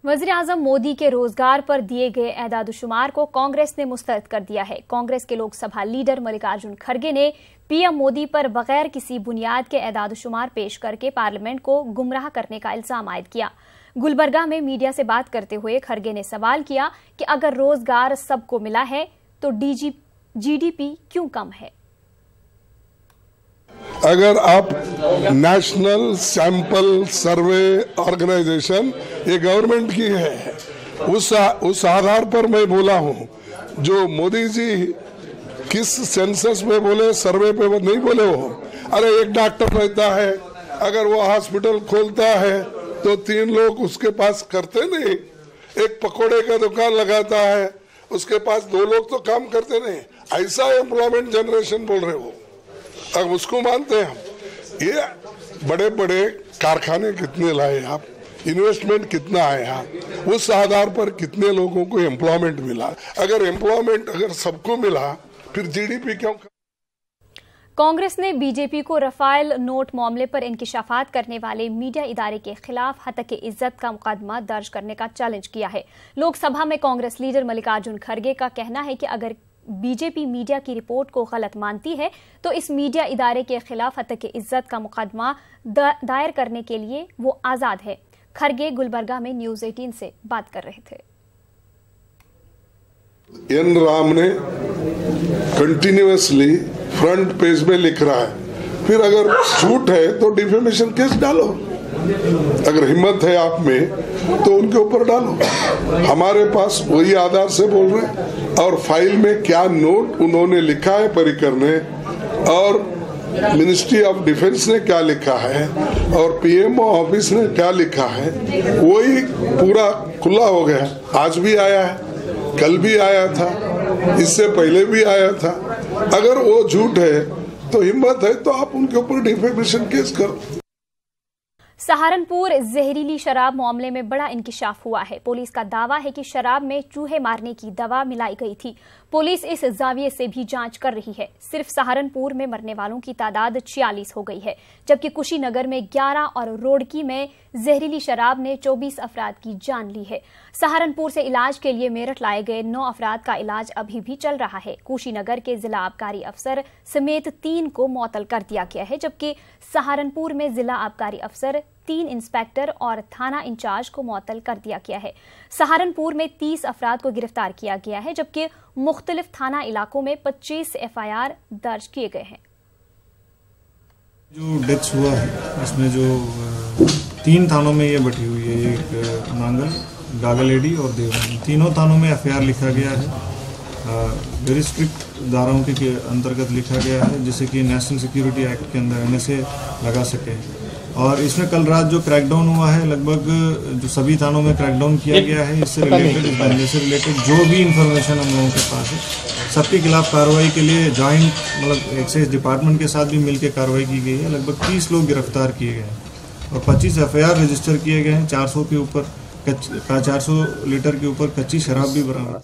वज़ीर-ए-आज़म मोदी के रोजगार पर दिए गए एदाद-ओ-शुमार को कांग्रेस ने मुस्तरद कर दिया है। कांग्रेस के लोकसभा लीडर मल्लिकार्जुन खड़गे ने पीएम मोदी पर बगैर किसी बुनियाद के एदाद-ओ-शुमार पेश करके पार्लियामेंट को गुमराह करने का इल्जाम आयद किया। गुलबर्गा में मीडिया से बात करते हुए खड़गे ने सवाल किया कि अगर रोजगार सबको मिला है तो जीडीपी क्यों कम है। अगर आप नेशनल सैंपल सर्वे ऑर्गेनाइजेशन ये गवर्नमेंट की है, उस आधार पर मैं बोला हूं, जो मोदी जी किस सेंसस में बोले, सर्वे पे नहीं बोले हो। अरे एक डॉक्टर रहता है, अगर वो हॉस्पिटल खोलता है तो 3 लोग उसके पास करते नहीं। एक पकोड़े का दुकान लगाता है, उसके पास 2 लोग तो काम करते नहीं। ऐसा एम्प्लॉयमेंट जनरेशन बोल रहे हो, अब उसको मानते हैं हम। ये बड़े बड़े कारखाने कितने लाए आप, इन्वेस्टमेंट कितना आया, उस आधार पर कितने लोगों को एम्प्लॉयमेंट मिला। अगर एम्प्लॉयमेंट सबको मिला फिर जीडीपी क्यों। कांग्रेस ने बीजेपी को रफाल नोट मामले पर इंकिशाफात करने वाले मीडिया इदारे के खिलाफ हतके इज्जत का मुकदमा दर्ज करने का चैलेंज किया है। लोकसभा में कांग्रेस लीडर मल्लिकार्जुन खड़गे का कहना है कि अगर बीजेपी मीडिया की रिपोर्ट को गलत मानती है तो इस मीडिया इदारे के खिलाफ हतके इज्जत का मुकदमा दायर करने के लिए वो आजाद है। खड़गे गुलबर्गा में न्यूज 18 से बात कर रहे थे। एन राम ने कंटिन्यूअसली फ्रंट पेज पे लिख रहा है, फिर अगर झूठ है तो डिफेमेशन केस डालो। अगर हिम्मत है आप में तो उनके ऊपर डालो। हमारे पास वही आधार से बोल रहे हैं, और फाइल में क्या नोट उन्होंने लिखा है पर्रिकर ने, और मिनिस्ट्री ऑफ डिफेंस ने क्या लिखा है, और पीएमओ ऑफिस ने क्या लिखा है, वही पूरा खुला हो गया। आज भी आया है, कल भी आया था, इससे पहले भी आया था। अगर वो झूठ है तो हिम्मत है तो आप उनके ऊपर डिफेमेशन केस करो। सहारनपुर जहरीली शराब मामले में बड़ा इंकिशाफ हुआ है। पुलिस का दावा है कि शराब में चूहे मारने की दवा मिलाई गई थी। पुलिस इस जाविये से भी जांच कर रही है। सिर्फ सहारनपुर में मरने वालों की तादाद 46 हो गई है, जबकि कुशीनगर में 11 और रोडकी में जहरीली शराब ने 24 अफराद की जान ली है। सहारनपुर से इलाज के लिए मेरठ लाए गए 9 अफराद का इलाज अभी भी चल रहा है। कुशीनगर के जिला आबकारी अफसर समेत 3 को मुअत्तल कर दिया गया है, जबकि सहारनपुर में जिला आबकारी अफसर 3 इंस्पेक्टर और थाना इंचार्ज को मुअत्तल कर दिया गया है। सहारनपुर में 30 अफराद को गिरफ्तार किया गया है, जबकि मुख्तलिफ थाना इलाकों में 25 FIR दर्ज किए गए हैं। जो डेथ हुआ है इसमें जो 3 थानों में ये बटी हुई है, एक नांगल, गागलेडी और देवरानी। तीनों थानों में FIR लिखा गया है। वेरी स्ट्रिक्ट धाराओं के अंतर्गत लिखा गया है, जिससे कि नेशनल सिक्योरिटी एक्ट के अंदर NSA लगा सके। और इसमें कल रात जो क्रैकडाउन हुआ है, लगभग जो सभी थानों में क्रैकडाउन किया गया है, इससे रिलेटेड, इस धंधे से रिलेटेड जो भी इंफॉर्मेशन हम लोगों के पास है, सबके खिलाफ कार्रवाई के लिए जॉइंट मतलब एक्साइज डिपार्टमेंट के साथ भी मिलकर कार्रवाई की गई है। लगभग 30 लोग गिरफ्तार किए गए हैं और 25 FIR रजिस्टर किए गए हैं। 400 के ऊपर 400 लीटर के ऊपर कच्ची शराब भी बरामद।